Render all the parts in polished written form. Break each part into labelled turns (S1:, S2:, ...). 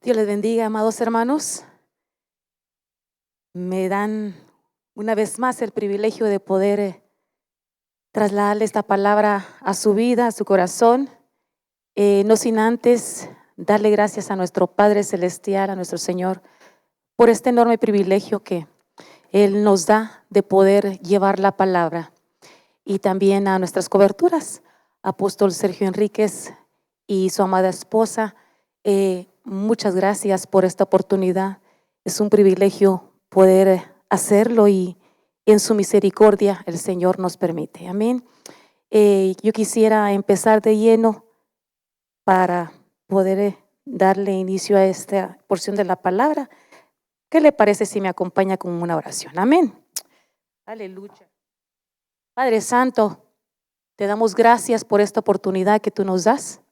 S1: Dios les bendiga, amados hermanos. Me dan una vez más el privilegio de poder trasladarle esta palabra a su vida, a su corazón. No sin antes darle gracias a nuestro Padre Celestial, a nuestro Señor, por este enorme privilegio que Él nos da de poder llevar la palabra. Y también a nuestras coberturas, Apóstol Sergio Enríquez y su amada esposa. Muchas gracias por esta oportunidad. Es un privilegio poder hacerlo y en su misericordia el Señor nos permite. Amén. Yo quisiera empezar de lleno para poder darle inicio a esta porción de la palabra. ¿Qué le parece si me acompaña con una oración? Amén. Aleluya. Padre Santo, te damos gracias por esta oportunidad que tú nos das.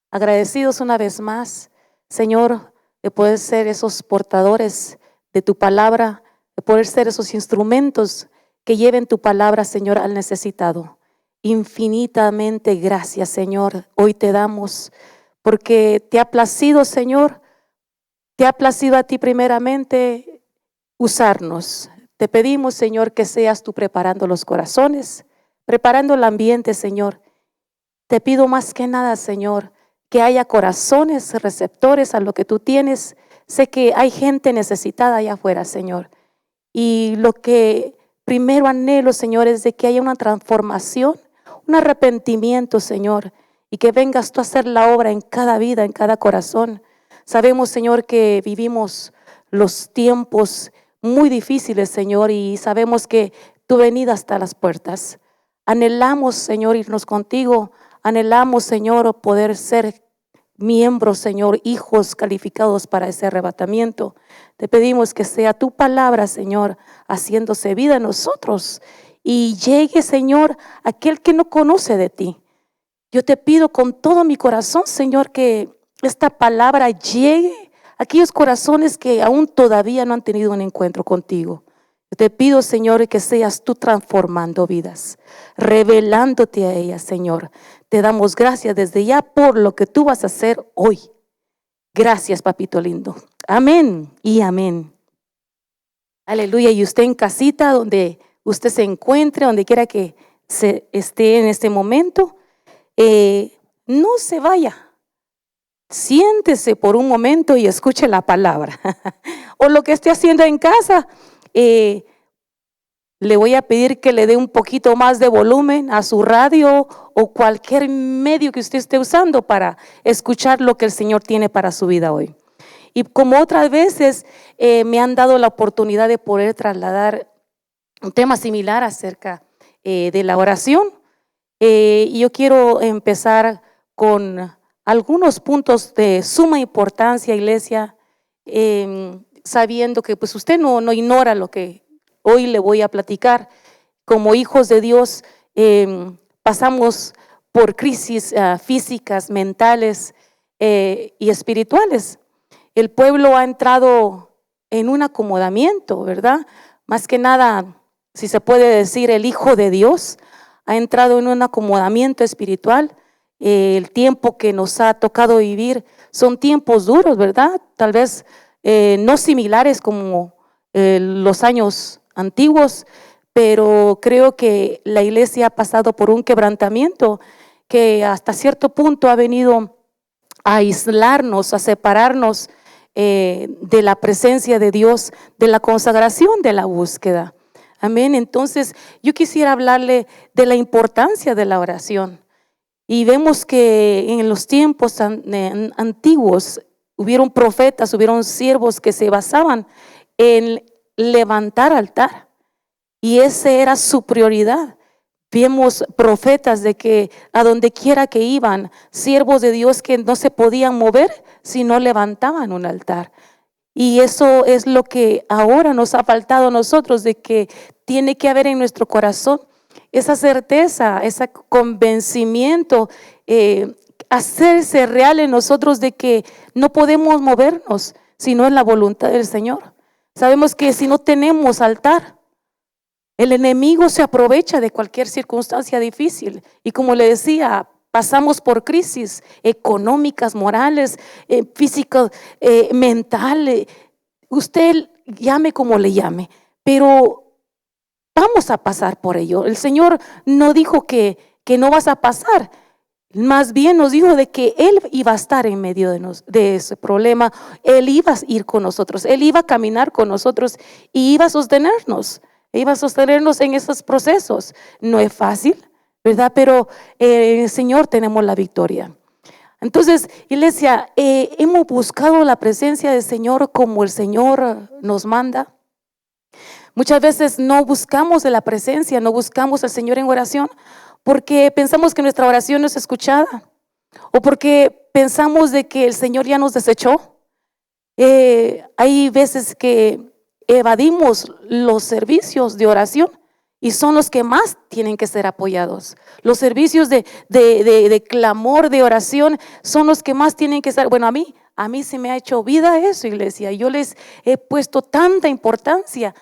S1: Agradecidos una vez más, Señor, de poder ser esos portadores de tu palabra, de poder ser esos instrumentos que lleven tu palabra, Señor, al necesitado. Infinitamente gracias, Señor, hoy te damos, porque te ha placido, Señor, te ha placido a ti primeramente usarnos. Te pedimos, Señor, que seas tú preparando los corazones, preparando el ambiente, Señor. Te pido más que nada, Señor, que haya corazones receptores a lo que tú tienes. Sé que hay gente necesitada allá afuera, Señor. Y lo que primero anhelo, Señor, es de que haya una transformación, un arrepentimiento, Señor, y que vengas tú a hacer la obra en cada vida, en cada corazón. Sabemos, Señor, que vivimos los tiempos muy difíciles, Señor, y sabemos que tu venida está a las puertas. Anhelamos, Señor, irnos contigo. Anhelamos, Señor, poder ser miembros, Señor, hijos calificados para ese arrebatamiento. Te pedimos que sea tu palabra, Señor, haciéndose vida en nosotros y llegue, Señor, aquel que no conoce de ti. Yo te pido con todo mi corazón, Señor, que esta palabra llegue a aquellos corazones que aún todavía no han tenido un encuentro contigo. Yo te pido, Señor, que seas tú transformando vidas, revelándote a ellas, Señor. Te damos gracias desde ya por lo que tú vas a hacer hoy. Gracias, papito lindo. Amén y amén. Aleluya. Y usted en casita, donde usted se encuentre, donde quiera que se esté en este momento, no se vaya. Siéntese por un momento y escuche la palabra. O lo que esté haciendo en casa, le voy a pedir que le dé un poquito más de volumen a su radio o cualquier medio que usted esté usando para escuchar lo que el Señor tiene para su vida hoy. Y como otras veces me han dado la oportunidad de poder trasladar un tema similar acerca de la oración. Y yo quiero empezar con algunos puntos de suma importancia, iglesia, sabiendo que pues usted no ignora lo que hoy le voy a platicar. Como hijos de Dios pasamos por crisis físicas, mentales y espirituales. El pueblo ha entrado en un acomodamiento, ¿verdad? Más que nada, si se puede decir, el Hijo de Dios ha entrado en un acomodamiento espiritual. El tiempo que nos ha tocado vivir son tiempos duros, ¿verdad? Tal vez no similares como los años antiguos, pero creo que la iglesia ha pasado por un quebrantamiento que hasta cierto punto ha venido a aislarnos, a separarnos de la presencia de Dios, de la consagración, de la búsqueda. Amén. Entonces yo quisiera hablarle de la importancia de la oración. Y vemos que en los tiempos antiguos hubieron profetas, hubieron siervos que se basaban en levantar altar. Y esa era su prioridad. Vemos profetas de que a donde quiera que iban, siervos de Dios que no se podían mover si no levantaban un altar. Y eso es lo que ahora nos ha faltado a nosotros, de que tiene que haber en nuestro corazón esa certeza, ese convencimiento, hacerse real en nosotros de que no podemos movernos si no es la voluntad del Señor. Sabemos que si no tenemos altar, el enemigo se aprovecha de cualquier circunstancia difícil. Y como le decía, pasamos por crisis económicas, morales, físicas, mentales. Usted llame como le llame, pero vamos a pasar por ello. El Señor no dijo que no vas a pasar. Más bien nos dijo de que Él iba a estar en medio de ese problema. Él iba a ir con nosotros. Él iba a caminar con nosotros y iba a sostenernos. Iba a sostenernos en esos procesos. No es fácil, ¿verdad? Pero en el Señor tenemos la victoria. Entonces, iglesia, hemos buscado la presencia del Señor como el Señor nos manda. Muchas veces no buscamos de la presencia, no buscamos al Señor en oración porque pensamos que nuestra oración no es escuchada o porque pensamos de que el Señor ya nos desechó. Hay veces que evadimos los servicios de oración y son los que más tienen que ser apoyados. Los servicios de clamor, de oración, son los que más tienen que ser. Bueno, a mí se me ha hecho vida eso, iglesia. Yo les he puesto tanta importancia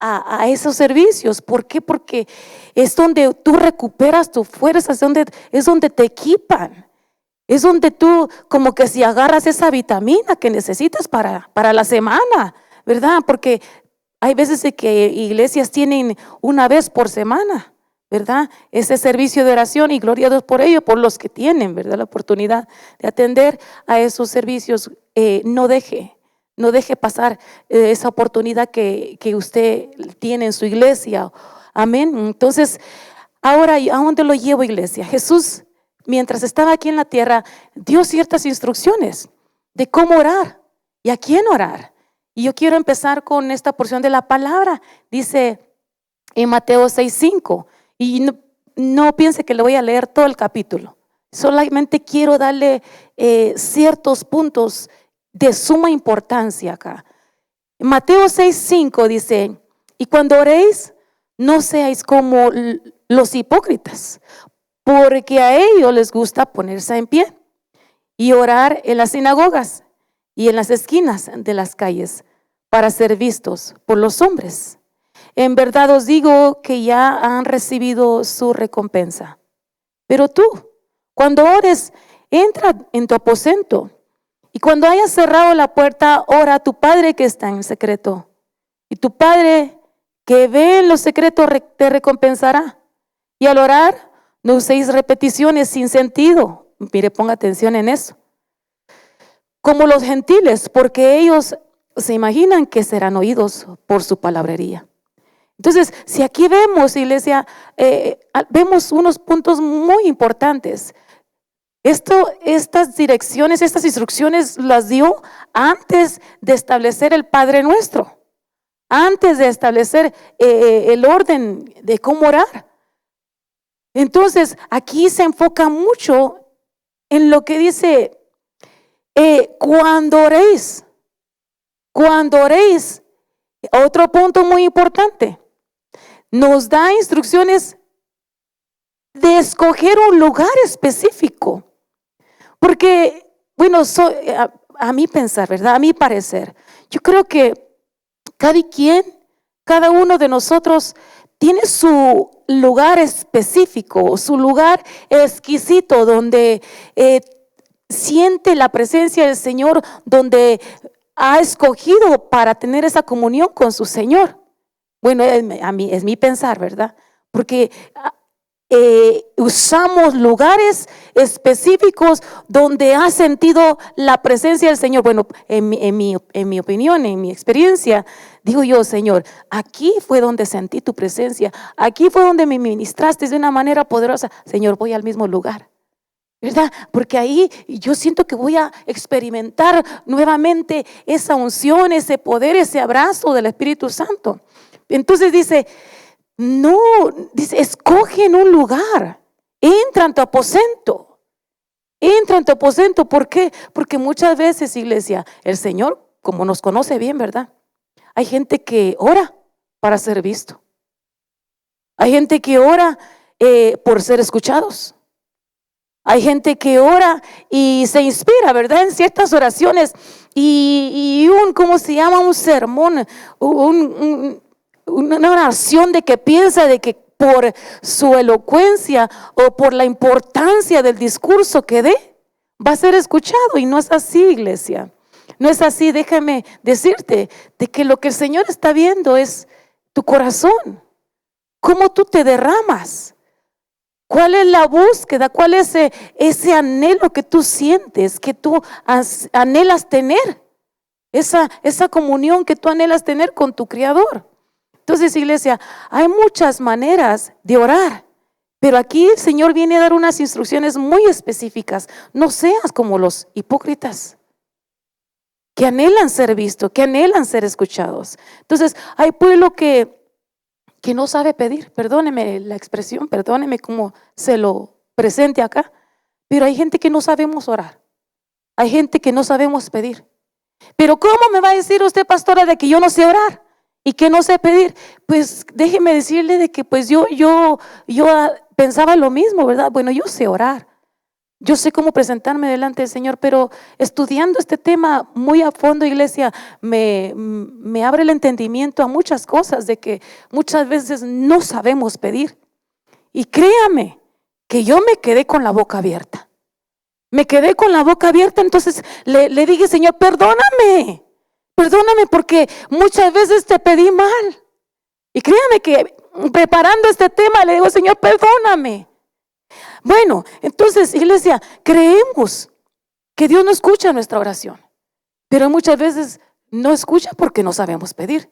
S1: a esos servicios. ¿Por qué? Porque es donde tú recuperas tu fuerza, es donde te equipan. Es donde tú como que si agarras esa vitamina que necesitas para la semana, ¿verdad? Porque hay veces que iglesias tienen una vez por semana, ¿verdad? Ese servicio de oración, y gloria a Dios por ello, por los que tienen, ¿verdad? La oportunidad de atender a esos servicios. No deje pasar esa oportunidad que usted tiene en su iglesia. Amén. Entonces, ahora, ¿a dónde lo llevo, iglesia? Jesús, mientras estaba aquí en la tierra, dio ciertas instrucciones de cómo orar y a quién orar. Y yo quiero empezar con esta porción de la palabra. Dice en Mateo 6:5, y no piense que le voy a leer todo el capítulo. Solamente quiero darle ciertos puntos de suma importancia acá. Mateo 6:5 dice: y cuando oréis, no seáis como los hipócritas, porque a ellos les gusta ponerse en pie y orar en las sinagogas y en las esquinas de las calles para ser vistos por los hombres. En verdad os digo que ya han recibido su recompensa. Pero tú, cuando ores, entra en tu aposento, y cuando hayas cerrado la puerta, ora a tu Padre que está en secreto, y tu Padre que ve en lo secreto te recompensará. Y al orar, no uséis repeticiones sin sentido. Mire, ponga atención en eso. Como los gentiles, porque ellos se imaginan que serán oídos por su palabrería. Entonces, si aquí vemos, iglesia, vemos unos puntos muy importantes. Estas direcciones, estas instrucciones las dio antes de establecer el Padre Nuestro, antes de establecer el orden de cómo orar. Entonces, aquí se enfoca mucho en lo que dice, cuando oréis, otro punto muy importante, nos da instrucciones de escoger un lugar específico. Porque, bueno, a mi pensar, ¿verdad? A mi parecer, yo creo que cada uno de nosotros tiene su lugar específico, su lugar exquisito, donde siente la presencia del Señor, donde ha escogido para tener esa comunión con su Señor. Bueno, es mi pensar, ¿verdad? Porque usamos lugares específicos donde ha sentido la presencia del Señor. Bueno, en mi opinión, en mi experiencia, digo yo, Señor, aquí fue donde sentí tu presencia, aquí fue donde me ministraste de una manera poderosa. Señor, voy al mismo lugar, ¿verdad? Porque ahí yo siento que voy a experimentar nuevamente esa unción, ese poder, ese abrazo del Espíritu Santo. Entonces dice, escoge en un lugar, entra en tu aposento. ¿Por qué? Porque muchas veces, iglesia, el Señor, como nos conoce bien, ¿verdad? Hay gente que ora para ser visto. Hay gente que ora por ser escuchados. Hay gente que ora y se inspira, ¿verdad? En ciertas oraciones y ¿cómo se llama? Un sermón, una oración de que piensa de que por su elocuencia o por la importancia del discurso que dé, va a ser escuchado. Y no es así, iglesia. No es así. Déjame decirte de que lo que el Señor está viendo es tu corazón, cómo tú te derramas, cuál es la búsqueda, cuál es ese anhelo que tú sientes, que tú anhelas tener, esa comunión que tú anhelas tener con tu Creador. Entonces, iglesia, hay muchas maneras de orar, pero aquí el Señor viene a dar unas instrucciones muy específicas. No seas como los hipócritas que anhelan ser vistos, que anhelan ser escuchados. Entonces, hay pueblo que no sabe pedir. Perdóneme la expresión, perdóneme cómo se lo presente acá, pero hay gente que no sabemos orar. Hay gente que no sabemos pedir. Pero ¿cómo me va a decir usted, pastora, de que yo no sé orar y que no sé pedir? Pues déjeme decirle de que pues yo pensaba lo mismo, ¿verdad? Bueno, yo sé orar. Yo sé cómo presentarme delante del Señor, pero estudiando este tema muy a fondo, iglesia, me abre el entendimiento a muchas cosas, de que muchas veces no sabemos pedir. Y créame que yo me quedé con la boca abierta. Me quedé con la boca abierta, entonces le dije, Señor, perdóname porque muchas veces te pedí mal. Y créame que preparando este tema le digo, Señor, perdóname. Bueno, entonces, iglesia, creemos que Dios no escucha nuestra oración, pero muchas veces no escucha porque no sabemos pedir.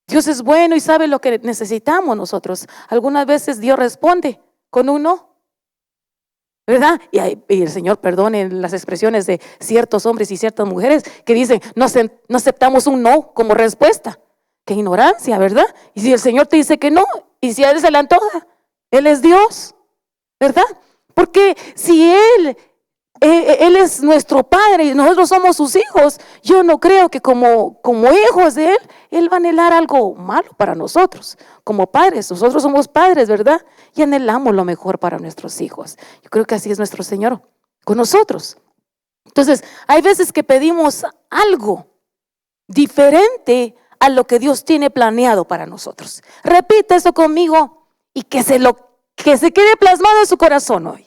S1: Dios es bueno y sabe lo que necesitamos nosotros. Algunas veces Dios responde con un no, ¿verdad? Y el Señor perdone las expresiones de ciertos hombres y ciertas mujeres que dicen, no aceptamos un no como respuesta. Qué ignorancia, ¿verdad? Y si el Señor te dice que no, y si a Él se le antoja, Él es Dios, ¿verdad? Porque si Él es nuestro Padre y nosotros somos sus hijos, yo no creo que como hijos de Él va a anhelar algo malo para nosotros. Como padres, nosotros somos padres, ¿verdad? Y anhelamos lo mejor para nuestros hijos. Yo creo que así es nuestro Señor con nosotros. Entonces, hay veces que pedimos algo diferente a lo que Dios tiene planeado para nosotros. Repite eso conmigo y que se quede plasmado en su corazón hoy.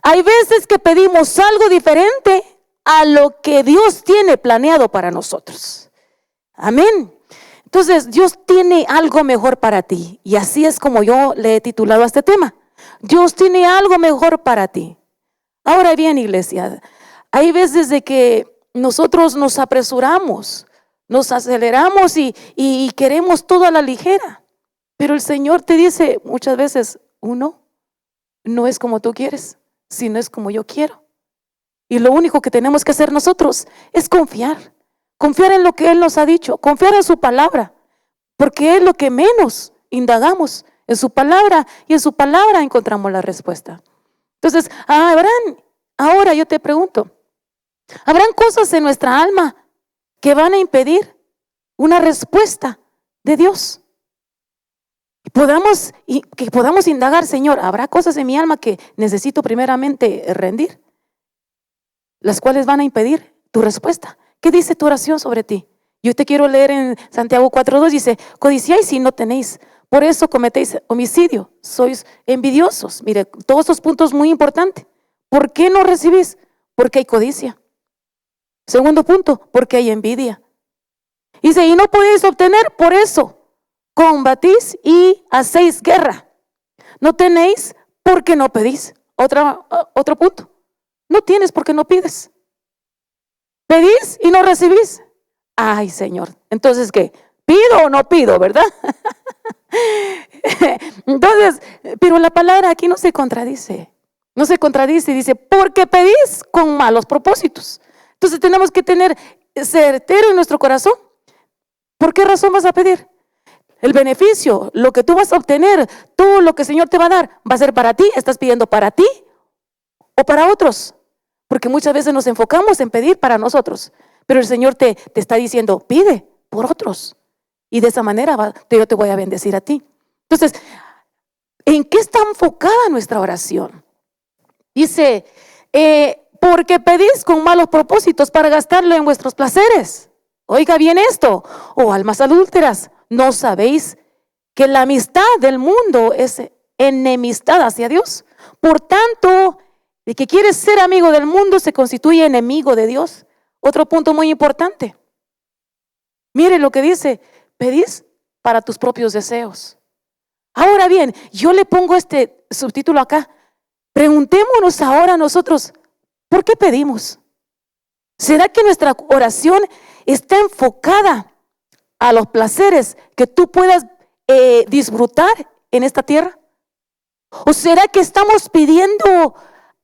S1: Hay veces que pedimos algo diferente a lo que Dios tiene planeado para nosotros. Amén. Entonces, Dios tiene algo mejor para ti. Y así es como yo le he titulado a este tema. Dios tiene algo mejor para ti. Ahora bien, iglesia, hay veces de que nosotros nos apresuramos, nos aceleramos y queremos todo a la ligera. Pero el Señor te dice muchas veces, no es como tú quieres, sino es como yo quiero. Y lo único que tenemos que hacer nosotros es confiar en lo que Él nos ha dicho, confiar en su palabra, porque es lo que menos indagamos en su palabra, y en su palabra encontramos la respuesta. Entonces, ahora yo te pregunto, ¿habrán cosas en nuestra alma que van a impedir una respuesta de Dios? Que podamos indagar, Señor, ¿habrá cosas en mi alma que necesito primeramente rendir, las cuales van a impedir tu respuesta? ¿Qué dice tu oración sobre ti? Yo te quiero leer en Santiago 4:2, dice, codiciáis y no tenéis, por eso cometéis homicidio, sois envidiosos. Mire, todos estos puntos muy importantes. ¿Por qué no recibís? Porque hay codicia. Segundo punto, porque hay envidia. Dice, y no podéis obtener, por eso combatís y hacéis guerra. No tenéis porque no pedís. Otro punto, no tienes porque no pides. Pedís y no recibís. Ay, Señor, entonces ¿qué? ¿Pido o no pido, verdad? Entonces, pero la palabra aquí no se contradice. No se contradice, dice, porque pedís con malos propósitos. Entonces tenemos que tener certero en nuestro corazón. ¿Por qué razón vas a pedir? El beneficio, lo que tú vas a obtener, todo lo que el Señor te va a dar, va a ser para ti. ¿Estás pidiendo para ti o para otros? Porque muchas veces nos enfocamos en pedir para nosotros, pero el Señor te está diciendo, pide por otros. Y de esa manera yo te voy a bendecir a ti. Entonces, ¿en qué está enfocada nuestra oración? Dice, porque pedís con malos propósitos para gastarlo en vuestros placeres. Oiga bien esto, almas adúlteras, ¿no sabéis que la amistad del mundo es enemistad hacia Dios. Por tanto, el que quiere ser amigo del mundo se constituye enemigo de Dios. Otro punto muy importante. Mire lo que dice: pedís para tus propios deseos. Ahora bien, yo le pongo este subtítulo acá. Preguntémonos ahora nosotros, ¿por qué pedimos? ¿Será que nuestra oración está enfocada a los placeres que tú puedas disfrutar en esta tierra? ¿O será que estamos pidiendo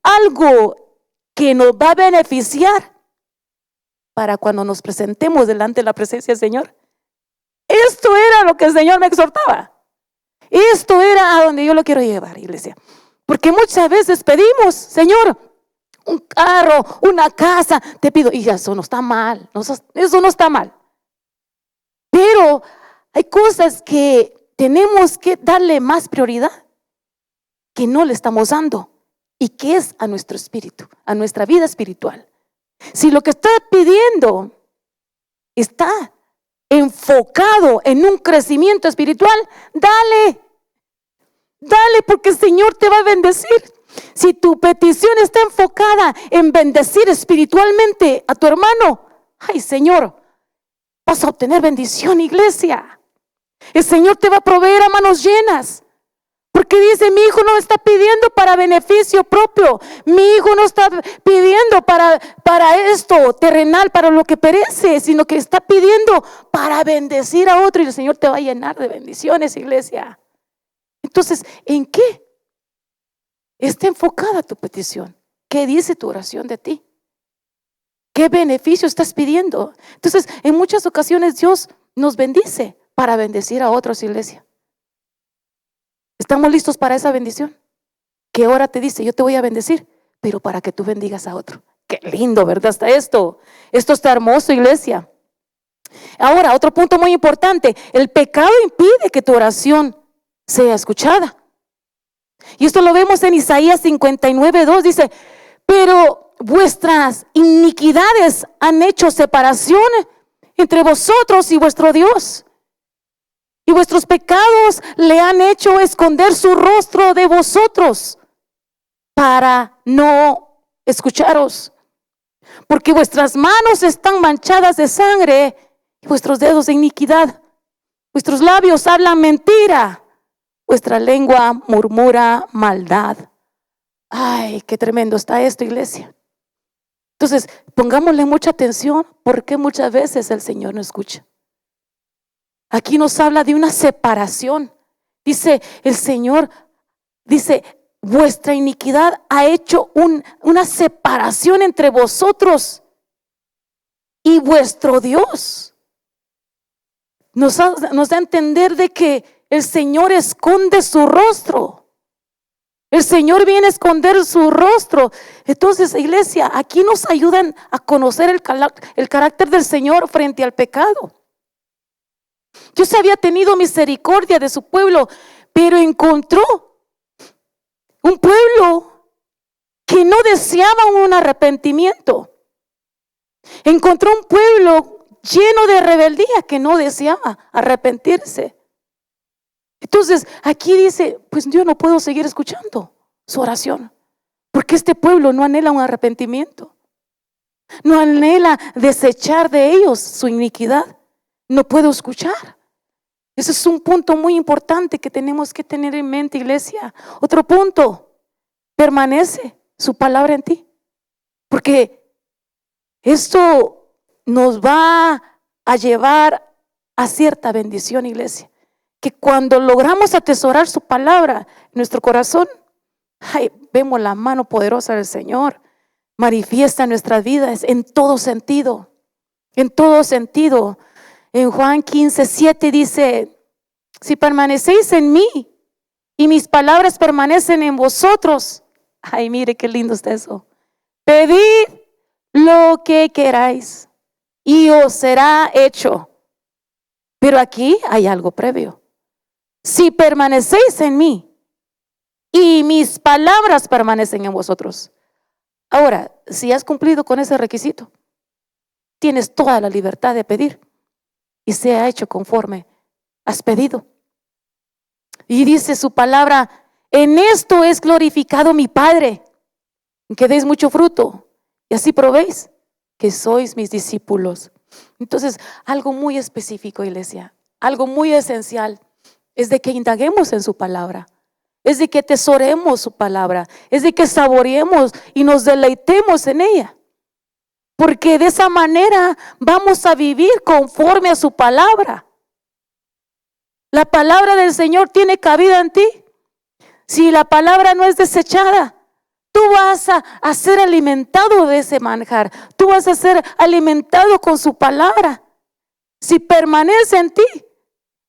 S1: algo que nos va a beneficiar para cuando nos presentemos delante de la presencia del Señor? Esto era lo que el Señor me exhortaba. Esto era a donde yo lo quiero llevar, iglesia. Porque muchas veces pedimos, Señor, un carro, una casa, te pido, y eso no está mal, eso no está mal. Pero hay cosas que tenemos que darle más prioridad, que no le estamos dando, y que es a nuestro espíritu, a nuestra vida espiritual. Si lo que está pidiendo está enfocado en un crecimiento espiritual, dale, porque el Señor te va a bendecir. Si tu petición está enfocada en bendecir espiritualmente a tu hermano, ay, Señor, vas a obtener bendición, iglesia. El Señor te va a proveer a manos llenas. Porque dice, mi hijo no está pidiendo para beneficio propio. Mi hijo no está pidiendo para esto terrenal, para lo que perece, sino que está pidiendo para bendecir a otro. Y el Señor te va a llenar de bendiciones, iglesia. Entonces, ¿en qué está enfocada tu petición? ¿Qué dice tu oración de ti? ¿Qué beneficio estás pidiendo? Entonces, en muchas ocasiones Dios nos bendice para bendecir a otros, iglesia. ¿Estamos listos para esa bendición? Que ahora te dice, yo te voy a bendecir, pero para que tú bendigas a otro. Qué lindo, ¿verdad? Está esto está hermoso, iglesia. Ahora, otro punto muy importante: el pecado impide que tu oración sea escuchada. Y esto lo vemos en Isaías 59:2, dice, pero vuestras iniquidades han hecho separación entre vosotros y vuestro Dios. Y vuestros pecados le han hecho esconder su rostro de vosotros para no escucharos. Porque vuestras manos están manchadas de sangre y vuestros dedos de iniquidad. Vuestros labios hablan mentira. Vuestra lengua murmura maldad. Ay, qué tremendo está esto, iglesia. Entonces, pongámosle mucha atención, porque muchas veces el Señor no escucha. Aquí nos habla de una separación. Dice el Señor, dice, vuestra iniquidad ha hecho una separación entre vosotros y vuestro Dios. Nos da a entender de que el Señor esconde su rostro. El Señor viene a esconder su rostro. Entonces, iglesia, aquí nos ayudan a conocer el carácter del Señor frente al pecado. Dios había tenido misericordia de su pueblo, pero encontró un pueblo que no deseaba un arrepentimiento. Encontró un pueblo lleno de rebeldía que no deseaba arrepentirse. Entonces aquí dice, pues yo no puedo seguir escuchando su oración, porque este pueblo no anhela un arrepentimiento, no anhela desechar de ellos su iniquidad. No puedo escuchar. Ese es un punto muy importante que tenemos que tener en mente, iglesia. Otro punto: permanece su palabra en ti, porque esto nos va a llevar a cierta bendición, iglesia. Que cuando logramos atesorar su palabra en nuestro corazón, ay, vemos la mano poderosa del Señor manifiesta en nuestras vidas en todo sentido. En todo sentido. En Juan 15:7 dice, si permanecéis en mí y mis palabras permanecen en vosotros, ay, mire qué lindo está eso. Pedid lo que queráis y os será hecho. Pero aquí hay algo previo. Si permanecéis en mí y mis palabras permanecen en vosotros. Ahora, si has cumplido con ese requisito, tienes toda la libertad de pedir y sea hecho conforme has pedido. Y dice su palabra: en esto es glorificado mi Padre, en que deis mucho fruto, y así probéis que sois mis discípulos. Entonces, algo muy específico, iglesia, algo muy esencial, es de que indaguemos en su palabra, es de que atesoremos su palabra, es de que saboreemos y nos deleitemos en ella. Porque de esa manera vamos a vivir conforme a su palabra. La palabra del Señor tiene cabida en ti. Si la palabra no es desechada, tú vas a ser alimentado de ese manjar. Tú vas a ser alimentado con su palabra. Si permanece en ti,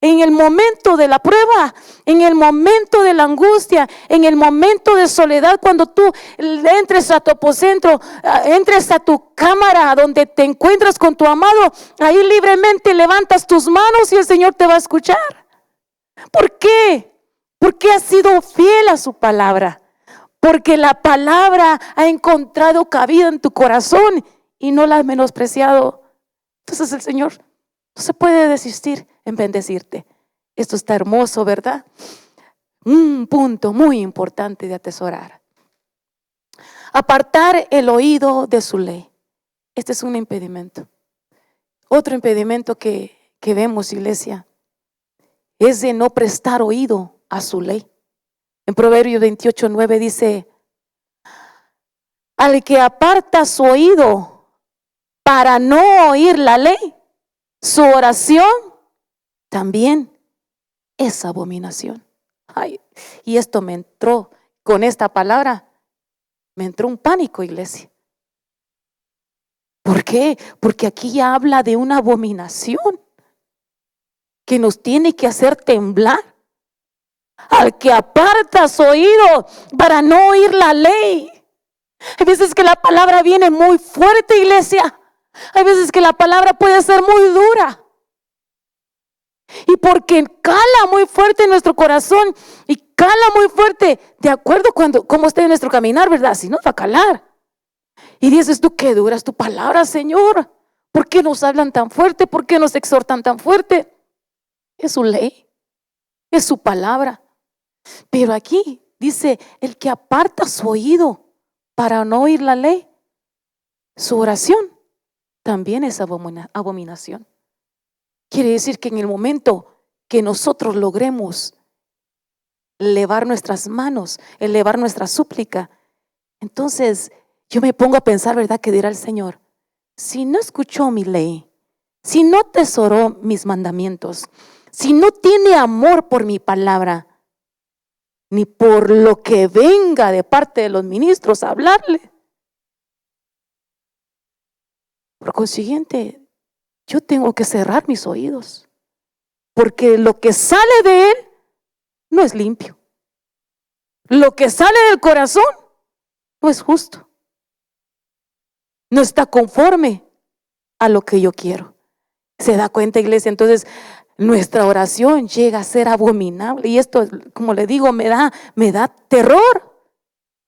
S1: en el momento de la prueba, en el momento de la angustia, en el momento de soledad, cuando tú entres a tu aposento, entres a tu cámara donde te encuentras con tu amado, ahí libremente levantas tus manos y el Señor te va a escuchar. ¿Por qué? Porque has sido fiel a su palabra. Porque la palabra ha encontrado cabida en tu corazón y no la has menospreciado. Entonces el Señor no se puede desistir en bendecirte. Esto está hermoso, ¿verdad? Un punto muy importante de atesorar. Apartar el oído de su ley. Este es un impedimento. Otro impedimento que vemos, iglesia, es de no prestar oído a su ley. En Proverbios 28:9 dice: al que aparta su oído para no oír la ley, su oración también es abominación. Ay, y esto me entró, con esta palabra, me entró un pánico, iglesia. ¿Por qué? Porque aquí ya habla de una abominación que nos tiene que hacer temblar. Al que aparta su oído para no oír la ley. Hay veces que la palabra viene muy fuerte, iglesia. Hay veces que la palabra puede ser muy dura. Y porque cala muy fuerte en nuestro corazón y cala muy fuerte, de acuerdo cómo esté en nuestro caminar, ¿verdad? Si no, va a calar. Y dices tú: qué dura es tu palabra, Señor. ¿Por qué nos hablan tan fuerte? ¿Por qué nos exhortan tan fuerte? Es su ley, es su palabra. Pero aquí dice: el que aparta su oído para no oír la ley, su oración también es abominación. Quiere decir que en el momento que nosotros logremos elevar nuestras manos, elevar nuestra súplica, entonces yo me pongo a pensar, ¿verdad? Que dirá el Señor: si no escuchó mi ley, si no atesoró mis mandamientos, si no tiene amor por mi palabra, ni por lo que venga de parte de los ministros a hablarle, por consiguiente, yo tengo que cerrar mis oídos, porque lo que sale de él no es limpio. Lo que sale del corazón no es justo. No está conforme a lo que yo quiero. ¿Se da cuenta, iglesia? Entonces, nuestra oración llega a ser abominable. Y esto, como le digo, me da terror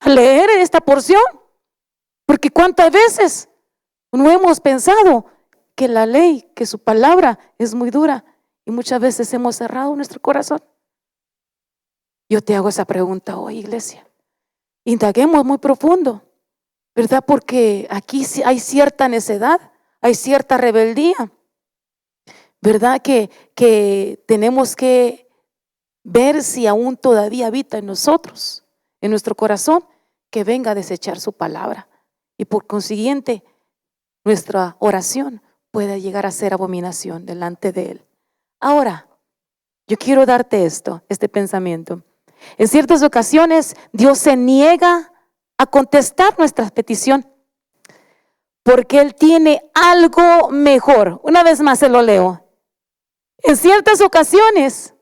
S1: al leer esta porción. Porque cuántas veces no hemos pensado que la ley, que su palabra es muy dura, y muchas veces hemos cerrado nuestro corazón. Yo te hago esa pregunta hoy, iglesia. Indaguemos muy profundo, ¿verdad? Porque aquí hay cierta necedad, hay cierta rebeldía, ¿verdad? Que tenemos que ver si aún todavía habita en nosotros, en nuestro corazón, que venga a desechar su palabra. Y por consiguiente, nuestra oración pueda llegar a ser abominación delante de Él. Ahora, yo quiero darte este pensamiento. En ciertas ocasiones, Dios se niega a contestar nuestra petición porque Él tiene algo mejor. Una vez más se lo leo. En ciertas ocasiones,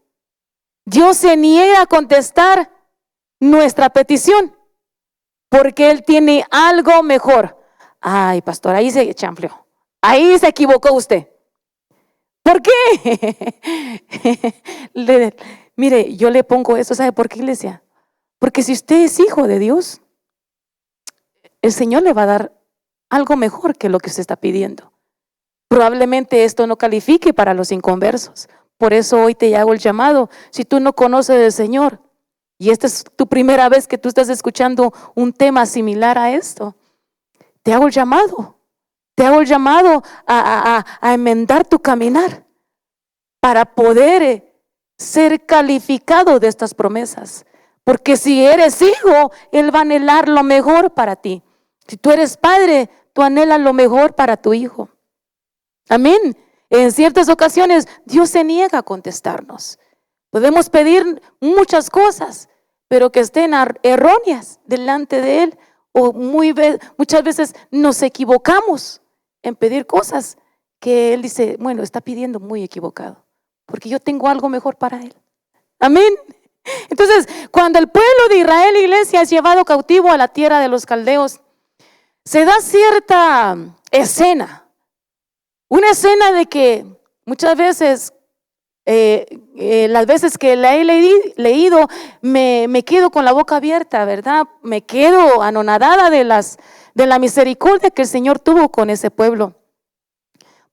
S1: Dios se niega a contestar nuestra petición porque Él tiene algo mejor. Ay, pastor, ahí se chanfleó. Ahí se equivocó usted. ¿Por qué? Mire, yo le pongo eso, ¿sabe por qué, iglesia? Porque si usted es hijo de Dios, el Señor le va a dar algo mejor que lo que usted está pidiendo. Probablemente esto no califique para los inconversos. Por eso hoy te hago el llamado. Si tú no conoces del Señor y esta es tu primera vez que tú estás escuchando un tema similar a esto, te hago el llamado. Te hago el llamado a enmendar tu caminar para poder ser calificado de estas promesas. Porque si eres hijo, Él va a anhelar lo mejor para ti. Si tú eres padre, tú anhelas lo mejor para tu hijo. Amén. En ciertas ocasiones Dios se niega a contestarnos. Podemos pedir muchas cosas, pero que estén erróneas delante de Él. O muchas veces nos equivocamos en pedir cosas que Él dice, bueno, está pidiendo muy equivocado, porque yo tengo algo mejor para Él. Amén. Entonces, cuando el pueblo de Israel, iglesia, es llevado cautivo a la tierra de los caldeos, se da cierta escena. Una escena de que muchas veces, las veces que la he leído, me quedo con la boca abierta, ¿verdad? Me quedo anonadada de la misericordia que el Señor tuvo con ese pueblo.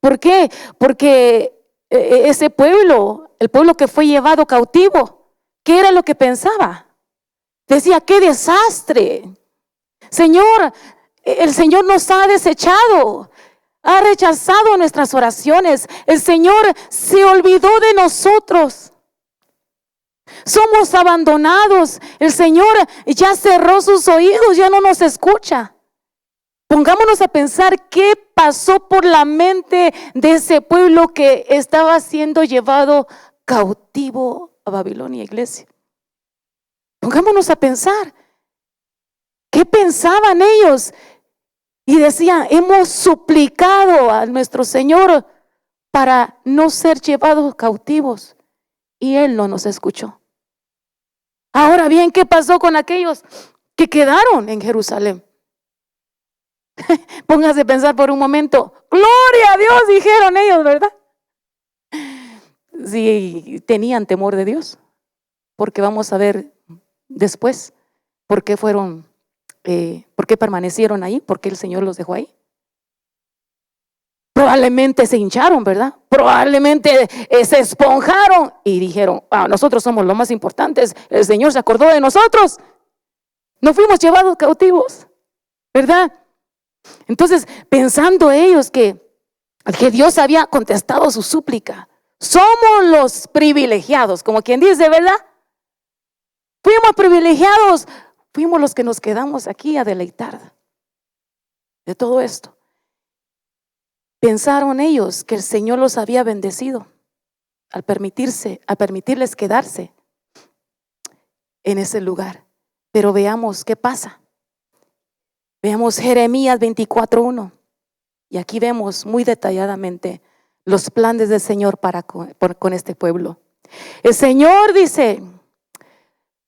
S1: ¿Por qué? Porque ese pueblo, el pueblo que fue llevado cautivo, ¿qué era lo que pensaba? Decía, ¡qué desastre! Señor, el Señor nos ha desechado, ha rechazado nuestras oraciones. El Señor se olvidó de nosotros. Somos abandonados. El Señor ya cerró sus oídos, ya no nos escucha. Pongámonos a pensar qué pasó por la mente de ese pueblo que estaba siendo llevado cautivo a Babilonia, iglesia. Pongámonos a pensar qué pensaban ellos. Y decían, hemos suplicado a nuestro Señor para no ser llevados cautivos, y Él no nos escuchó. Ahora bien, ¿qué pasó con aquellos que quedaron en Jerusalén? Póngase a pensar por un momento. Gloria a Dios, dijeron ellos, ¿verdad? Sí, tenían temor de Dios, porque vamos a ver después por qué permanecieron ahí, por qué el Señor los dejó ahí. Probablemente se hincharon, ¿verdad? Probablemente se esponjaron y dijeron, nosotros somos los más importantes, el Señor se acordó de nosotros, no fuimos llevados cautivos, ¿verdad? Entonces, pensando ellos que Dios había contestado su súplica, somos los privilegiados, como quien dice, ¿verdad? Fuimos privilegiados, fuimos los que nos quedamos aquí a deleitar de todo esto. Pensaron ellos que el Señor los había bendecido al permitirles quedarse en ese lugar. Pero veamos qué pasa. Veamos Jeremías 24:1. Y aquí vemos muy detalladamente los planes del Señor con este pueblo. El Señor dice,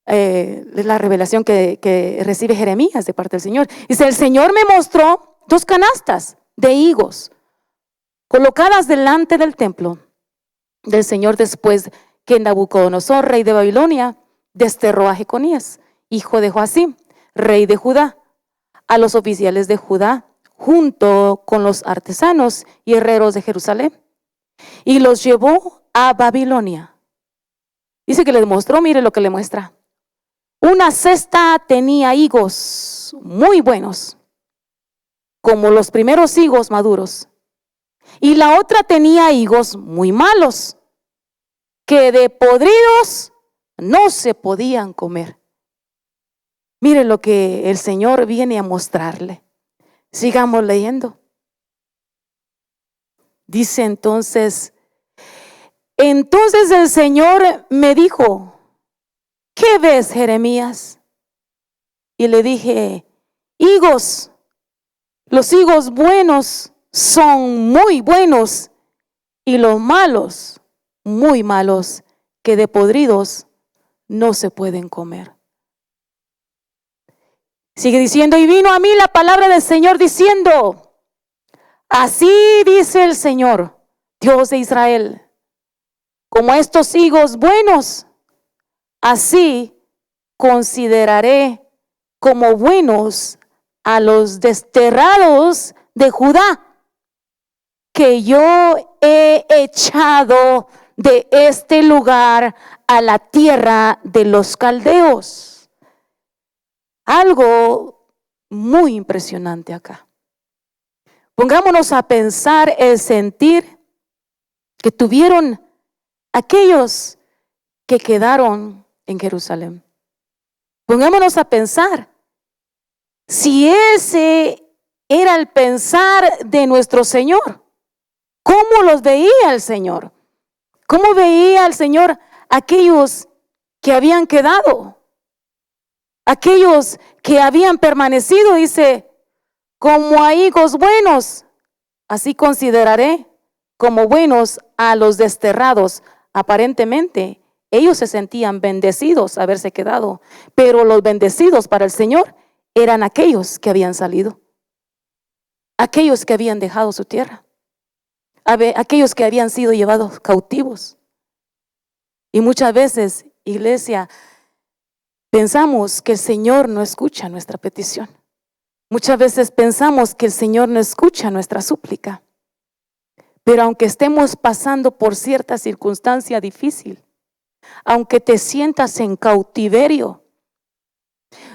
S1: es la revelación que recibe Jeremías de parte del Señor. Dice, el Señor me mostró 2 canastas de higos colocadas delante del templo del Señor después que Nabucodonosor, rey de Babilonia, desterró a Jeconías, hijo de Joacim, rey de Judá, a los oficiales de Judá, junto con los artesanos y herreros de Jerusalén, y los llevó a Babilonia. Dice que les mostró, mire lo que le muestra. Una cesta tenía higos muy buenos, como los primeros higos maduros, y la otra tenía higos muy malos, que de podridos no se podían comer. Mire lo que el Señor viene a mostrarle. Sigamos leyendo. Dice entonces el Señor me dijo, ¿qué ves, Jeremías? Y le dije, higos. Los higos buenos son muy buenos y los malos, muy malos, que de podridos no se pueden comer. Sigue diciendo, y vino a mí la palabra del Señor diciendo, así dice el Señor, Dios de Israel, como estos higos buenos, así consideraré como buenos a los desterrados de Judá, que yo he echado de este lugar a la tierra de los caldeos. Algo muy impresionante acá. Pongámonos a pensar el sentir que tuvieron aquellos que quedaron en Jerusalén. Pongámonos a pensar si ese era el pensar de nuestro Señor. ¿Cómo los veía el Señor? ¿Cómo veía el Señor aquellos que habían quedado? Aquellos que habían permanecido, dice, como a higos buenos, así consideraré como buenos a los desterrados. Aparentemente, ellos se sentían bendecidos haberse quedado, pero los bendecidos para el Señor eran aquellos que habían salido, aquellos que habían dejado su tierra, aquellos que habían sido llevados cautivos. Y muchas veces, iglesia, pensamos que el Señor no escucha nuestra petición. Muchas veces pensamos que el Señor no escucha nuestra súplica. Pero aunque estemos pasando por cierta circunstancia difícil, aunque te sientas en cautiverio,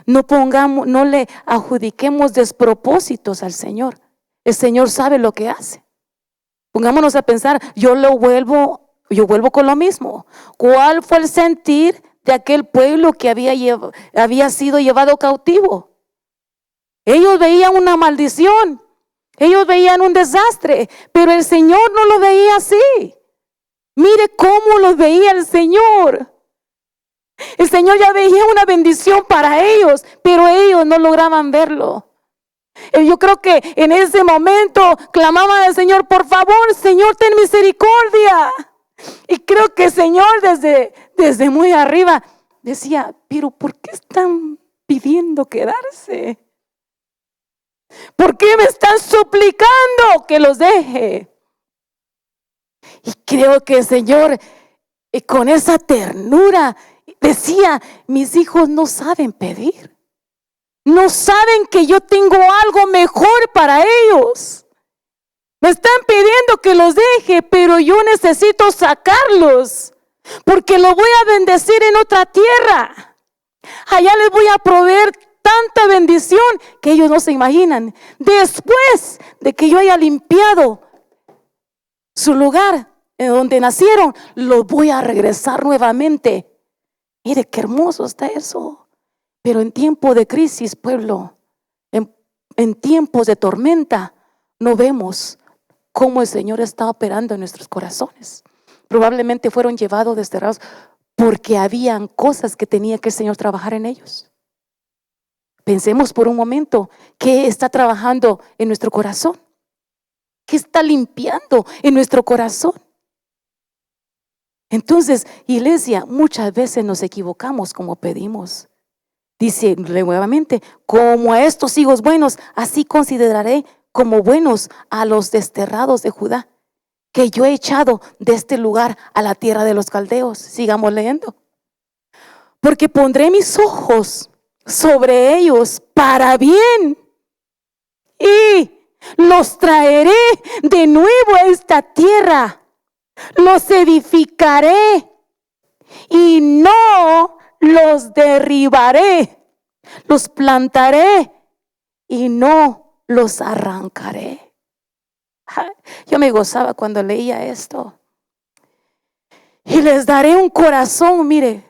S1: no le adjudiquemos despropósitos al Señor. El Señor sabe lo que hace. Pongámonos a pensar, yo vuelvo con lo mismo. ¿Cuál fue el sentir de aquel pueblo que había sido llevado cautivo? Ellos veían una maldición, ellos veían un desastre, pero el Señor no lo veía así. Mire cómo los veía el Señor. El Señor ya veía una bendición para ellos, pero ellos no lograban verlo. Yo creo que en ese momento clamaban al Señor, por favor, Señor, ten misericordia. Y creo que el Señor desde muy arriba decía, pero ¿por qué están pidiendo quedarse? ¿Por qué me están suplicando que los deje? Y creo que el Señor con esa ternura decía, mis hijos no saben pedir. No saben que yo tengo algo mejor para ellos. Me están pidiendo que los deje, pero yo necesito sacarlos, porque los voy a bendecir en otra tierra. Allá les voy a proveer tanta bendición que ellos no se imaginan. Después de que yo haya limpiado su lugar en donde nacieron, los voy a regresar nuevamente. Mire qué hermoso está eso. Pero en tiempo de crisis, pueblo, en tiempos de tormenta, no vemos cómo el Señor está operando en nuestros corazones. Probablemente fueron llevados, desterrados, porque habían cosas que tenía que el Señor trabajar en ellos. Pensemos por un momento, ¿qué está trabajando en nuestro corazón? ¿Qué está limpiando en nuestro corazón? Entonces, iglesia, muchas veces nos equivocamos como pedimos. Dice nuevamente, como a estos hijos buenos, así consideraré como buenos a los desterrados de Judá, que yo he echado de este lugar a la tierra de los caldeos. Sigamos leyendo. Porque pondré mis ojos sobre ellos para bien y los traeré de nuevo a esta tierra. Los edificaré y no los derribaré. Los plantaré y no los arrancaré. Yo me gozaba cuando leía esto. Y les daré un corazón, mire,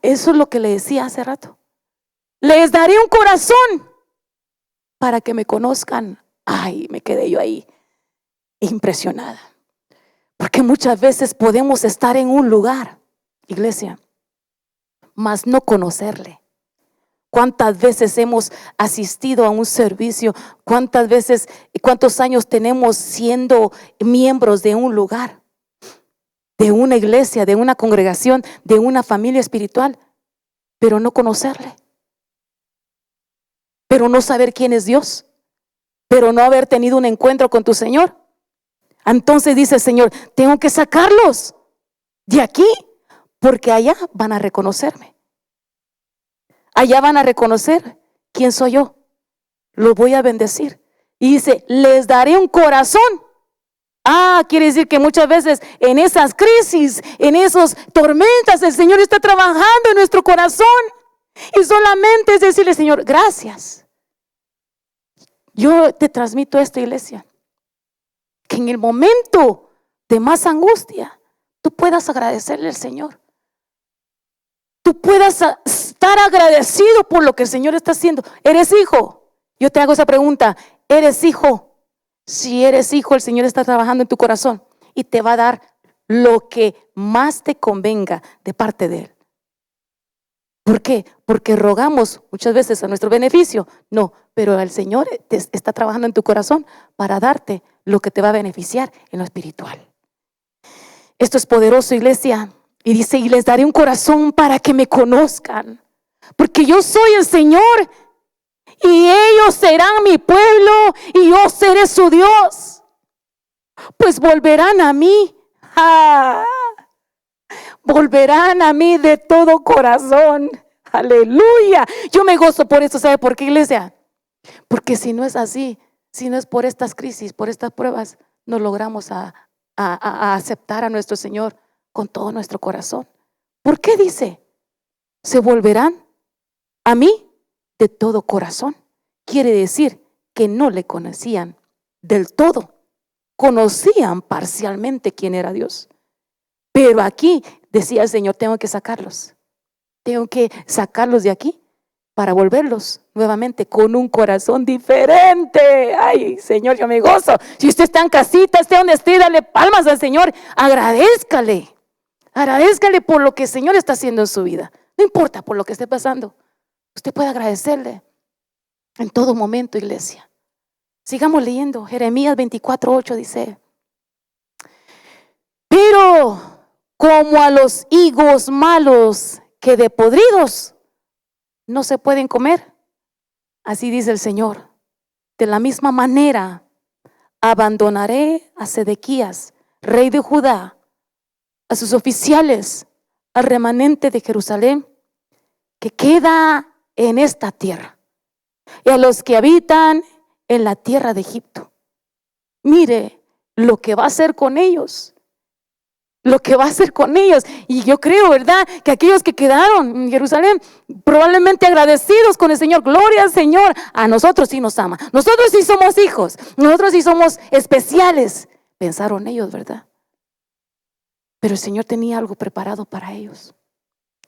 S1: eso es lo que le decía hace rato. Les daré un corazón para que me conozcan. Ay, me quedé yo ahí impresionada. Porque muchas veces podemos estar en un lugar, iglesia, mas no conocerle. ¿Cuántas veces hemos asistido a un servicio? ¿Cuántas veces y cuántos años tenemos siendo miembros de un lugar, de una iglesia, de una congregación, de una familia espiritual, pero no conocerle? Pero no saber quién es Dios, pero no haber tenido un encuentro con tu Señor. Entonces dice el Señor, tengo que sacarlos de aquí, porque allá van a reconocerme. Allá van a reconocer quién soy yo. Los voy a bendecir. Y dice, les daré un corazón Quiere decir que muchas veces en esas crisis, en esas tormentas, el Señor está trabajando en nuestro corazón. Y solamente es decirle, Señor, gracias. Yo te transmito esto, iglesia, que en el momento de más angustia, tú puedas agradecerle al Señor. Tú puedas estar agradecido por lo que el Señor está haciendo. ¿Eres hijo? Yo te hago esa pregunta. ¿Eres hijo? Si eres hijo, el Señor está trabajando en tu corazón y te va a dar lo que más te convenga de parte de Él. ¿Por qué? Porque rogamos muchas veces a nuestro beneficio. No, pero el Señor te está trabajando en tu corazón para darte lo que te va a beneficiar en lo espiritual. Esto es poderoso, iglesia. Y dice, y les daré un corazón para que me conozcan, porque yo soy el Señor, y ellos serán mi pueblo, y yo seré su Dios. Pues volverán a mí, volverán a mí de todo corazón. Aleluya. Yo me gozo por esto. ¿Sabe por qué, iglesia? Porque si no es así, si no es por estas crisis, por estas pruebas, no logramos a aceptar a nuestro Señor con todo nuestro corazón. ¿Por qué dice? Se volverán a mí de todo corazón. Quiere decir que no le conocían del todo. Conocían parcialmente quién era Dios. Pero aquí decía el Señor, tengo que sacarlos. Tengo que sacarlos de aquí para volverlos nuevamente con un corazón diferente. Ay, Señor, yo me gozo. Si usted está en casita, esté donde esté, dale palmas al Señor. Agradézcale. Agradézcale por lo que el Señor está haciendo en su vida. No importa por lo que esté pasando. Usted puede agradecerle en todo momento, iglesia. Sigamos leyendo. Jeremías 24:8 dice: pero como a los higos malos que de podridos no se pueden comer, así dice el Señor, de la misma manera abandonaré a Sedequías, rey de Judá, a sus oficiales, al remanente de Jerusalén que queda en esta tierra, y a los que habitan en la tierra de Egipto. Mire lo que va a hacer con ellos. Lo que va a hacer con ellos. Y yo creo, ¿verdad?, que aquellos que quedaron en Jerusalén, probablemente agradecidos con el Señor, gloria al Señor, a nosotros sí nos ama, nosotros sí somos hijos, nosotros sí somos especiales, pensaron ellos, ¿verdad? Pero el Señor tenía algo preparado para ellos.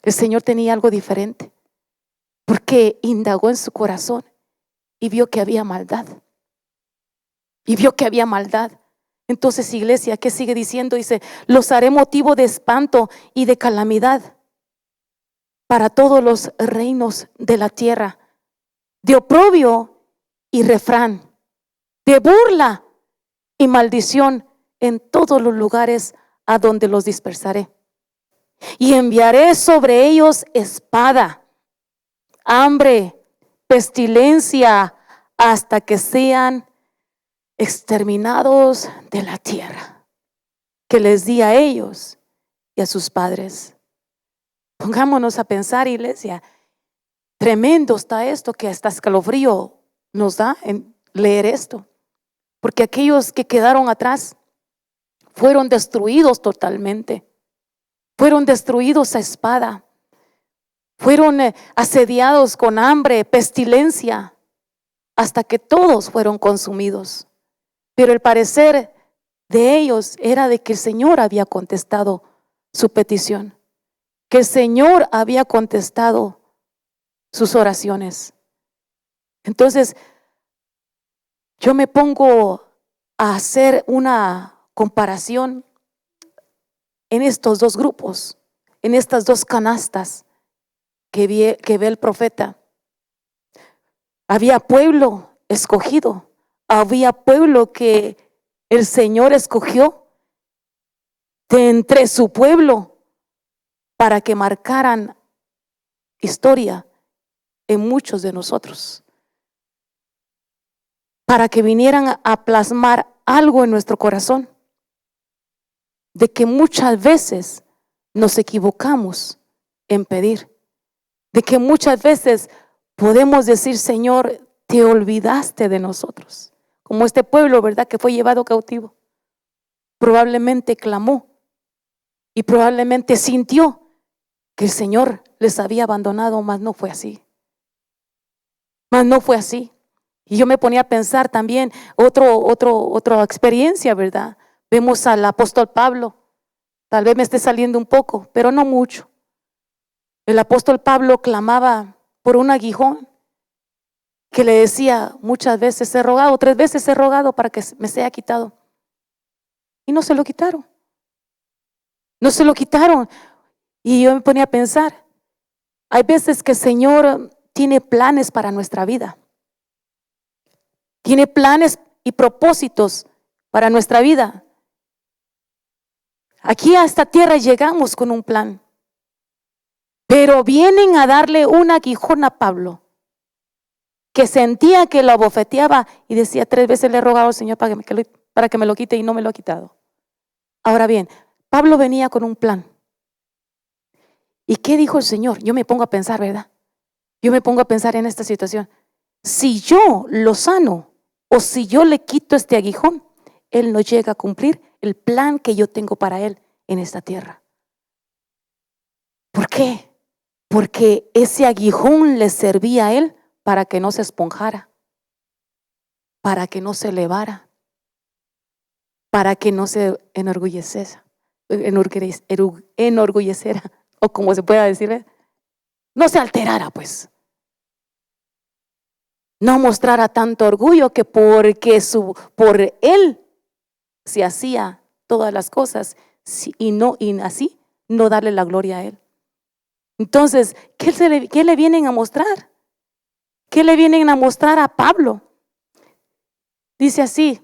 S1: El Señor tenía algo diferente, porque indagó en su corazón y vio que había maldad. Y vio que había maldad. Entonces, iglesia, ¿qué sigue diciendo? Dice, los haré motivo de espanto y de calamidad para todos los reinos de la tierra, de oprobio y refrán, de burla y maldición en todos los lugares a donde los dispersaré. Y enviaré sobre ellos espada, hambre, pestilencia, hasta que sean exterminados de la tierra que les di a ellos y a sus padres. Pongámonos a pensar, iglesia, tremendo está esto, que hasta escalofrío nos da en leer esto, porque aquellos que quedaron atrás fueron destruidos totalmente, fueron destruidos a espada, fueron asediados con hambre, pestilencia, hasta que todos fueron consumidos. Pero el parecer de ellos era de que el Señor había contestado su petición, que el Señor había contestado sus oraciones. Entonces, yo me pongo a hacer una comparación en estos dos grupos, en estas dos canastas que ve el profeta. Había pueblo escogido. Había pueblo que el Señor escogió de entre su pueblo para que marcaran historia en muchos de nosotros, para que vinieran a plasmar algo en nuestro corazón, de que muchas veces nos equivocamos en pedir, de que muchas veces podemos decir, Señor, te olvidaste de nosotros. Como este pueblo, ¿verdad?, que fue llevado cautivo. probablemente clamó y probablemente sintió que el Señor les había abandonado, mas no fue así. Mas no fue así. Y yo me ponía a pensar también otra experiencia, ¿verdad? Vemos al apóstol Pablo. Tal vez me esté saliendo un poco, pero no mucho. El apóstol Pablo clamaba por un aguijón que le decía muchas veces: he rogado, 3 veces he rogado para que me sea quitado. Y no se lo quitaron. No se lo quitaron. Y yo me ponía a pensar, hay veces que el Señor tiene planes para nuestra vida. Tiene planes y propósitos para nuestra vida. Aquí a esta tierra llegamos con un plan, pero vienen a darle un aguijón a Pablo, que sentía que lo abofeteaba y decía: 3 veces le he rogado al Señor para que me lo quite y no me lo ha quitado. Ahora bien, Pablo venía con un plan. ¿Y qué dijo el Señor? Yo me pongo a pensar, ¿verdad? Yo me pongo a pensar en esta situación. Si yo lo sano o si yo le quito este aguijón, Él no llega a cumplir el plan que yo tengo para Él en esta tierra. ¿Por qué? Porque ese aguijón le servía a Él para que no se esponjara, para que no se elevara, para que no se enorgulleciera, o como se pueda decir, no se alterara, pues. No mostrara tanto orgullo que por Él se hacía todas las cosas y así no darle la gloria a Él. Entonces, ¿qué le vienen a mostrar? ¿Qué le vienen a mostrar a Pablo? Dice así: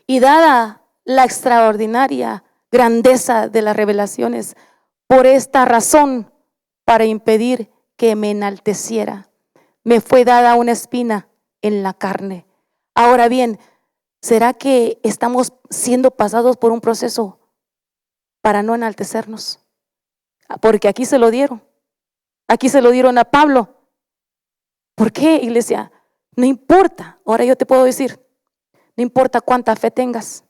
S1: y dada la extraordinaria grandeza de las revelaciones, por esta razón, para impedir que me enalteciera, me fue dada una espina en la carne. Ahora bien, ¿será que estamos siendo pasados por un proceso para no enaltecernos? Porque aquí se lo dieron. Aquí se lo dieron a Pablo. ¿Por qué, iglesia? No importa. Ahora yo te puedo decir, no importa cuánta fe tengas.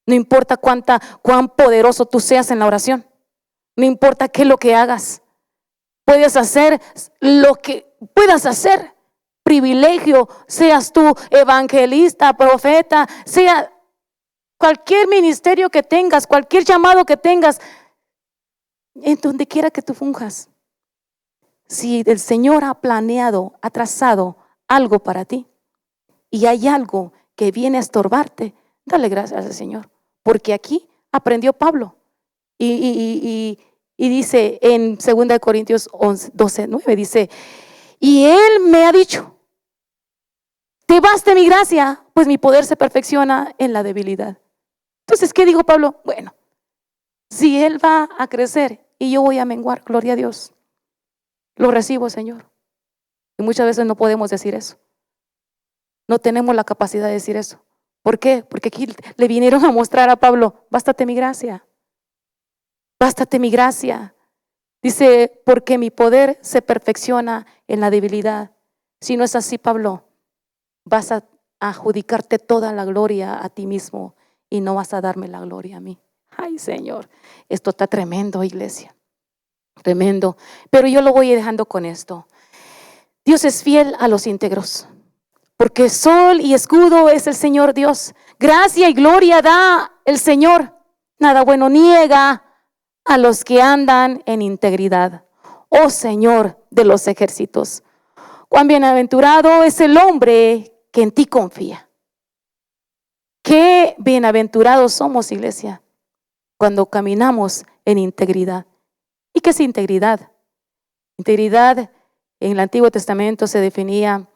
S1: No importa cuán poderoso tú seas en la oración. No importa qué es lo que hagas. Puedes hacer lo que puedas hacer. Privilegio, seas tú evangelista, profeta, sea cualquier ministerio que tengas, cualquier llamado que tengas, en donde quiera que tú funjas. Si el Señor ha planeado, ha trazado algo para ti y hay algo que viene a estorbarte, dale gracias al Señor. Porque aquí aprendió Pablo. Y dice en 2 Corintios 12:9, dice: y Él me ha dicho, te baste mi gracia, pues mi poder se perfecciona en la debilidad. Entonces, ¿qué dijo Pablo? Bueno, si Él va a crecer y yo voy a menguar, gloria a Dios, lo recibo, Señor. Y muchas veces no podemos decir eso. No tenemos la capacidad de decir eso. ¿Por qué? Porque aquí le vinieron a mostrar a Pablo: bástate mi gracia. Bástate mi gracia. Dice: porque mi poder se perfecciona en la debilidad. Si no es así, Pablo, vas a adjudicarte toda la gloria a ti mismo y no vas a darme la gloria a mí. Ay, Señor, esto está tremendo, iglesia. Tremendo. Pero yo lo voy dejando con esto. Dios es fiel a los íntegros, porque sol y escudo es el Señor Dios. Gracia y gloria da el Señor. Nada bueno niega a los que andan en integridad. Oh Señor de los ejércitos, cuán bienaventurado es el hombre que en ti confía. Qué bienaventurados somos, iglesia, cuando caminamos en integridad. ¿Y qué es integridad? Integridad en el Antiguo Testamento se definía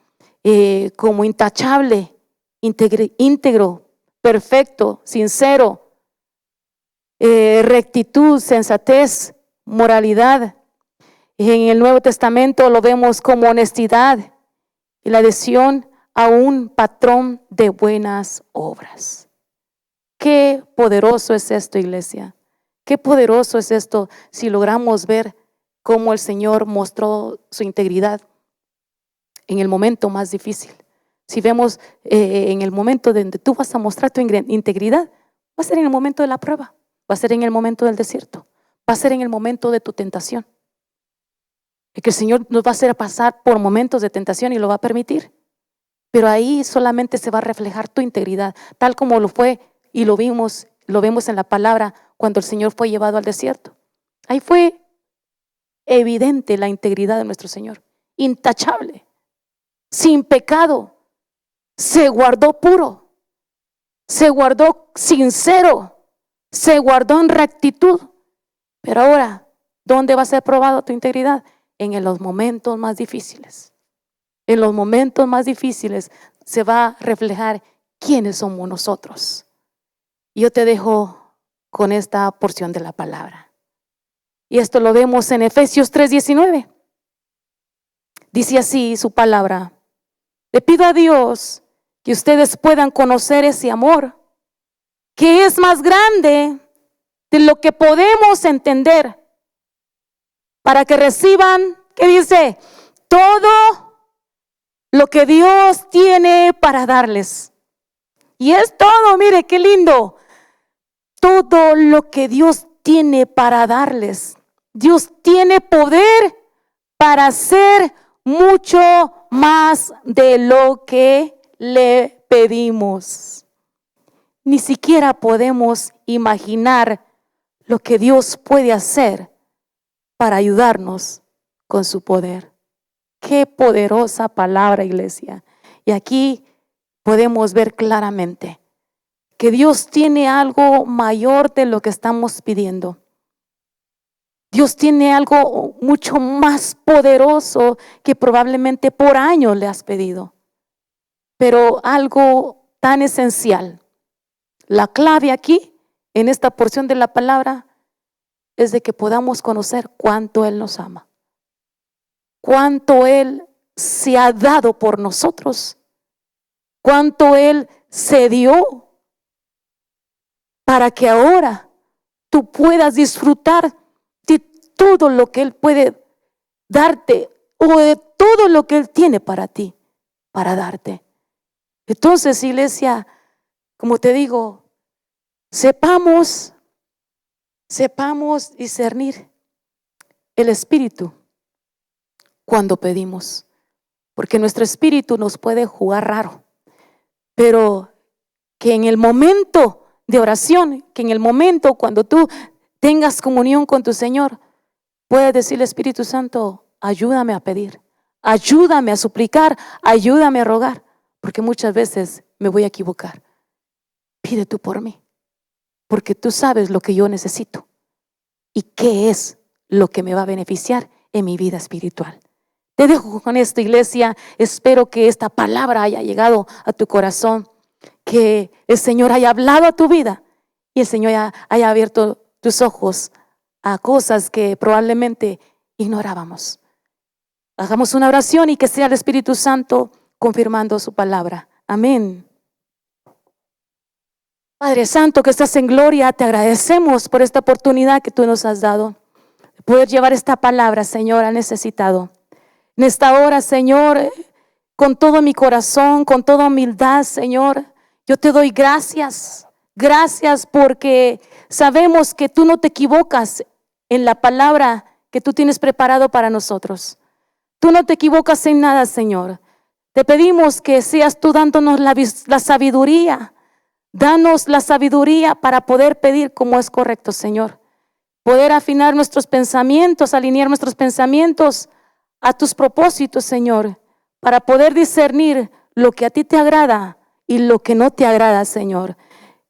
S1: como intachable, íntegro, perfecto, sincero, rectitud, sensatez, moralidad. En el Nuevo Testamento lo vemos como honestidad y la adhesión a un patrón de buenas obras. Qué poderoso es esto, iglesia. Qué poderoso es esto si logramos ver cómo el Señor mostró su integridad en el momento más difícil. Si vemos en el momento donde tú vas a mostrar tu integridad, Va a ser en el momento de la prueba, va a ser en el momento del desierto, va a ser en el momento de tu tentación. Y que el Señor nos va a hacer pasar por momentos de tentación y lo va a permitir. Pero ahí solamente se va a reflejar tu integridad, tal como lo fue y lo vemos en la palabra cuando el Señor fue llevado al desierto. Ahí fue evidente la integridad de nuestro Señor, intachable, sin pecado, se guardó puro, se guardó sincero, se guardó en rectitud. Pero ahora, ¿dónde va a ser probado tu integridad? En los momentos más difíciles. En los momentos más difíciles se va a reflejar quiénes somos nosotros. Y yo te dejo con esta porción de la palabra. Y esto lo vemos en Efesios 3:19. Dice así su palabra: le pido a Dios que ustedes puedan conocer ese amor que es más grande de lo que podemos entender, para que reciban, ¿qué dice? Todo lo que Dios tiene para darles. Y es todo, mire qué lindo. Todo lo que Dios tiene para darles. Dios tiene poder para hacer mucho más de lo que le pedimos. Ni siquiera podemos imaginar lo que Dios puede hacer para ayudarnos con su poder. Qué poderosa palabra, iglesia. Y aquí podemos ver claramente que Dios tiene algo mayor de lo que estamos pidiendo. Dios tiene algo mucho más poderoso que probablemente por años le has pedido. Pero algo tan esencial. La clave aquí, en esta porción de la palabra, es de que podamos conocer cuánto Él nos ama. Cuánto Él se ha dado por nosotros. Cuánto Él se dio para que ahora tú puedas disfrutar de todo lo que Él puede darte o de todo lo que Él tiene para ti, para darte. Entonces, iglesia, como te digo, sepamos discernir el espíritu cuando pedimos, porque nuestro espíritu nos puede jugar raro, pero que en el momento de oración, que en el momento cuando tú tengas comunión con tu Señor, puedes decirle: Espíritu Santo, ayúdame a pedir, ayúdame a suplicar, ayúdame a rogar, porque muchas veces me voy a equivocar. Pide tú por mí, porque tú sabes lo que yo necesito y qué es lo que me va a beneficiar en mi vida espiritual. Te dejo con esto, iglesia. Espero que esta palabra haya llegado a tu corazón, que el Señor haya hablado a tu vida y el Señor haya abierto tus ojos a cosas que probablemente ignorábamos. Hagamos una oración y que sea el Espíritu Santo confirmando su palabra. Amén. Padre Santo, que estás en gloria, te agradecemos por esta oportunidad que tú nos has dado de poder llevar esta palabra, Señor, al necesitado. En esta hora, Señor, con todo mi corazón, con toda humildad, Señor, yo te doy gracias. Gracias porque sabemos que tú no te equivocas en la palabra que tú tienes preparado para nosotros. Tú no te equivocas en nada, Señor. Te pedimos que seas tú dándonos la sabiduría. Danos la sabiduría para poder pedir como es correcto, Señor. Poder afinar nuestros pensamientos, alinear nuestros pensamientos a tus propósitos, Señor, para poder discernir lo que a ti te agrada y lo que no te agrada, Señor.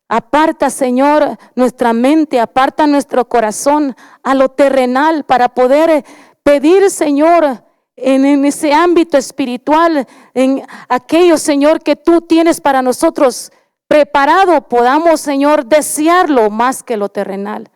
S1: Aparta, Señor, nuestra mente, aparta nuestro corazón a lo terrenal para poder pedir, Señor, en ese ámbito espiritual, en aquello, Señor, que tú tienes para nosotros preparado, podamos, Señor, desearlo más que lo terrenal.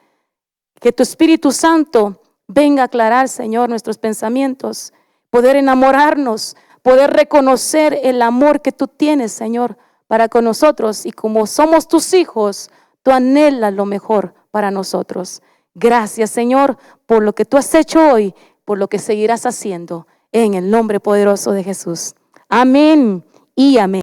S1: Que tu Espíritu Santo venga a aclarar, Señor, nuestros pensamientos, poder enamorarnos, poder reconocer el amor que tú tienes, Señor, para con nosotros. Y como somos tus hijos, tú anhelas lo mejor para nosotros. Gracias, Señor, por lo que tú has hecho hoy, por lo que seguirás haciendo, en el nombre poderoso de Jesús. Amén y amén.